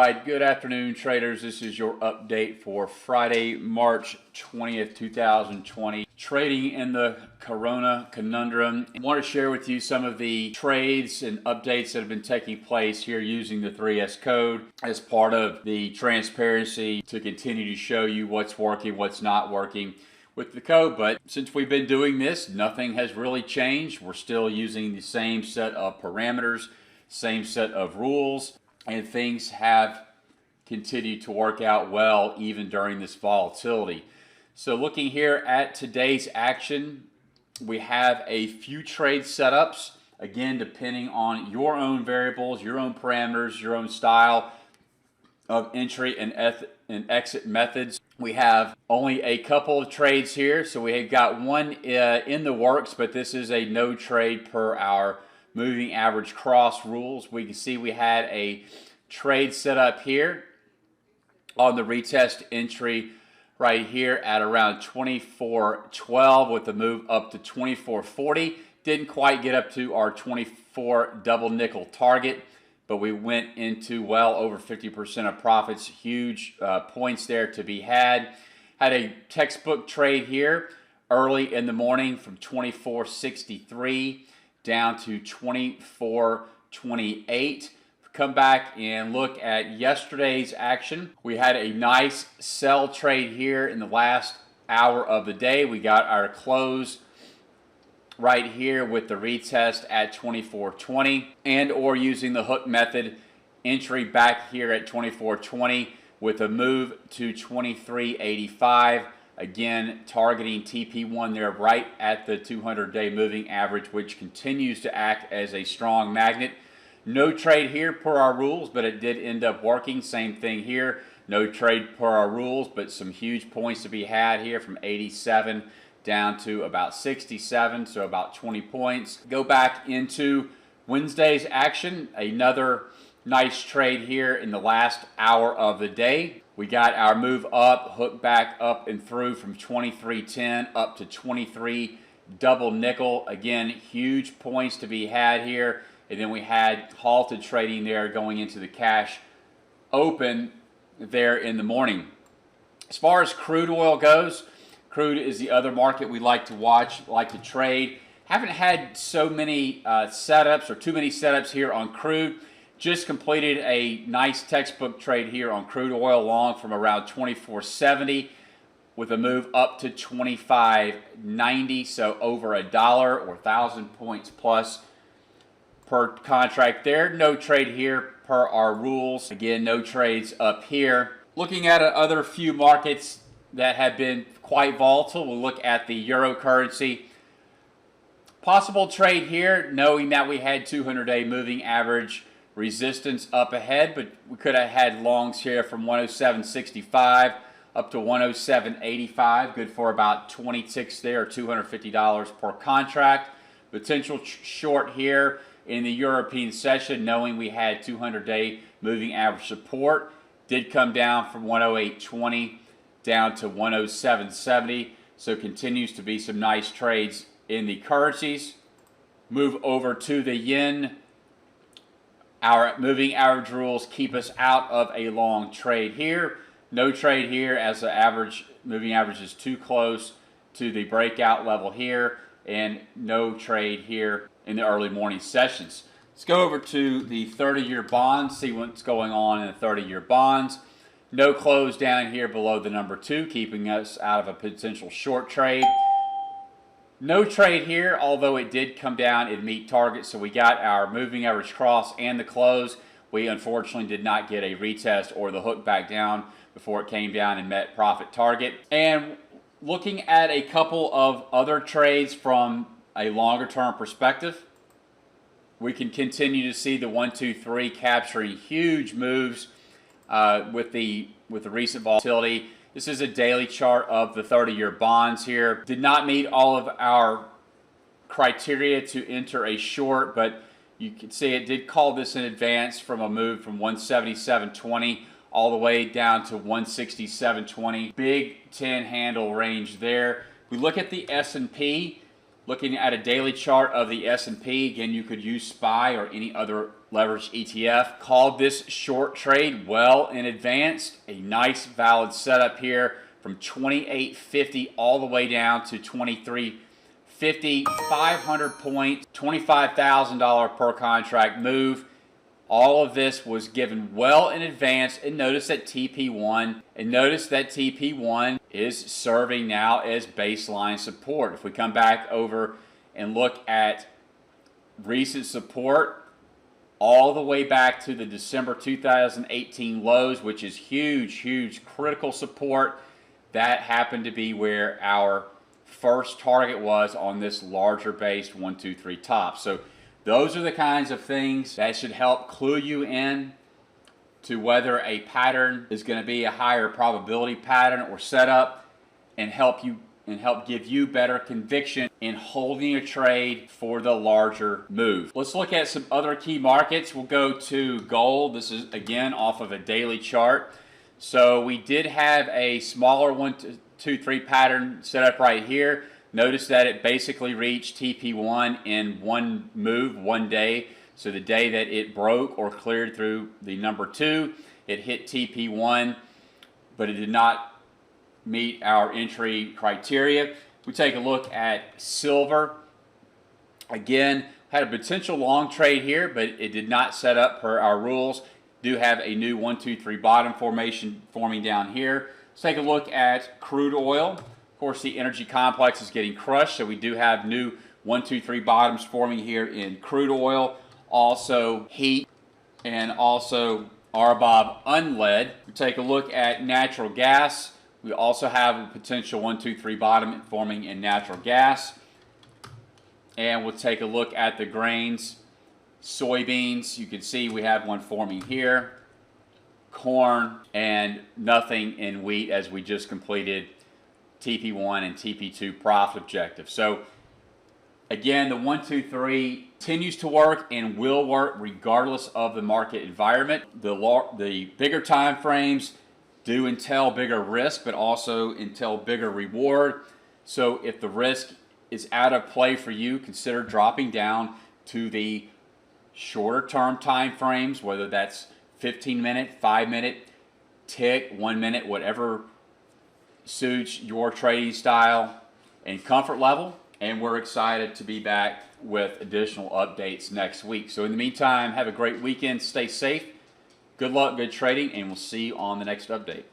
right, good afternoon, traders. This is your update for Friday, March 20th, 2020. Trading in the Conundrum. I want to share with you some of the trades and updates that have been taking place here using the 3S code as part of the transparency to continue to show you what's working, what's not working with the code. But since we've been doing this, nothing has really changed. We're still using the same set of parameters, same set of rules, and things have continued to work out well even during this volatility. So looking here at today's action, we have a few trade setups, again depending on your own variables, your own parameters, your own style of entry and exit methods. We have only a couple of trades here, so we have got one in the works, but this is a no trade per our moving average cross rules. We can see we had a trade set up here on the retest entry right here at around 24.12 with the move up to 24.40. Didn't quite get up to our 24 double nickel target, but we went into well over 50% of profits. Huge points there to be had. Had a textbook trade here early in the morning from 24.63 down to 24.28. Come back and look at yesterday's action. We had a nice sell trade here in the last hour of the day. We got our close right here with the retest at 24.20 and or using the hook method entry back here at 24.20 with a move to 23.85. Again, targeting TP1 there right at the 200-day moving average, which continues to act as a strong magnet. No trade here per our rules, but it did end up working. Same thing here. No trade per our rules, but some huge points to be had here from 87 down to about 67, so about 20 points. Go back into Wednesday's action. Another nice trade here in the last hour of the day. We got our move up, hook back up and through from 23.10 up to 23 double nickel. Again, huge points to be had here. And then we had halted trading there going into the cash open there in the morning. As far as crude oil goes, crude is the other market we like to watch, like to trade. Haven't had so many setups or too many setups here on crude. Just completed a nice textbook trade here on crude oil long from around 24.70 with a move up to 25.90, so over $1 or 1,000 points plus per contract there. No trade here per our rules. Again, no trades up here. Looking at other few markets that have been quite volatile, we'll look at the euro currency. Possible trade here, knowing that we had 200-day moving average resistance up ahead, but we could have had longs here from 107.65 up to 107.85, good for about 20 ticks there, or $250 per contract. Potential short here in the European session, knowing we had 200-day moving average support. Did come down from 108.20 down to 107.70, so continues to be some nice trades in the currencies. Move over to the yen. Our moving average rules keep us out of a long trade here. No trade here as the moving average is too close to the breakout level here, and no trade here in the early morning sessions. Let's go over to the 30-year bonds, see what's going on in the 30-year bonds. No close down here below the number 2, keeping us out of a potential short trade. No trade here, although it did come down and meet target, so we got our moving average cross and the close. We unfortunately did not get a retest or the hook back down before it came down and met profit target. And looking at a couple of other trades from a longer term perspective, we can continue to see the 1, 2, 3 capturing huge moves with the recent volatility. This is a daily chart of the 30-year bonds here. Did not meet all of our criteria to enter a short, but you can see it did call this in advance from a move from 177.20 all the way down to 167.20. Big 10 handle range there. We look at the S&P. Looking at a daily chart of the S&P, again, you could use SPY or any other leverage ETF. Called this short trade well in advance. A nice valid setup here from 28.50 all the way down to 23.50, 500 points, $25,000 per contract move. All of this was given well in advance, and notice that TP1 is serving now as baseline support. If we come back over and look at recent support, all the way back to the December 2018 lows, which is huge critical support, that happened to be where our first target was on this larger based 1, 2, 3 top. So those are the kinds of things that should help clue you in to whether a pattern is going to be a higher probability pattern or setup, and help give you better conviction in holding a trade for the larger move. Let's look at some other key markets. We'll go to gold. This is again off of a daily chart. So we did have a smaller 1, 2, 3 pattern set up right here. Notice that it basically reached TP1 in one move, one day. So the day that it broke or cleared through the number 2, it hit TP1, but it did not meet our entry criteria. We take a look at silver. Again, had a potential long trade here, but it did not set up per our rules. Do have a new 1, 2, 3 bottom formation forming down here. Let's take a look at crude oil. Of course, the energy complex is getting crushed, so we do have new 1, 2, 3 bottoms forming here in crude oil. Also heat, and also RBOB unlead. We take a look at natural gas. We also have a potential 1, 2, 3 bottom forming in natural gas. And we'll take a look at the grains. Soybeans, you can see we have one forming here. Corn, and nothing in wheat as we just completed TP1 and TP2 profit objective. So again, the 1, 2, 3 continues to work and will work regardless of the market environment. The bigger time frames do entail bigger risk, but also entail bigger reward. So if the risk is out of play for you, consider dropping down to the shorter term time frames, whether that's 15-minute, 5-minute, tick, 1 minute, whatever suits your trading style and comfort level. And we're excited to be back with additional updates next week. So in the meantime, have a great weekend, stay safe, good luck, good trading, and we'll see you on the next update.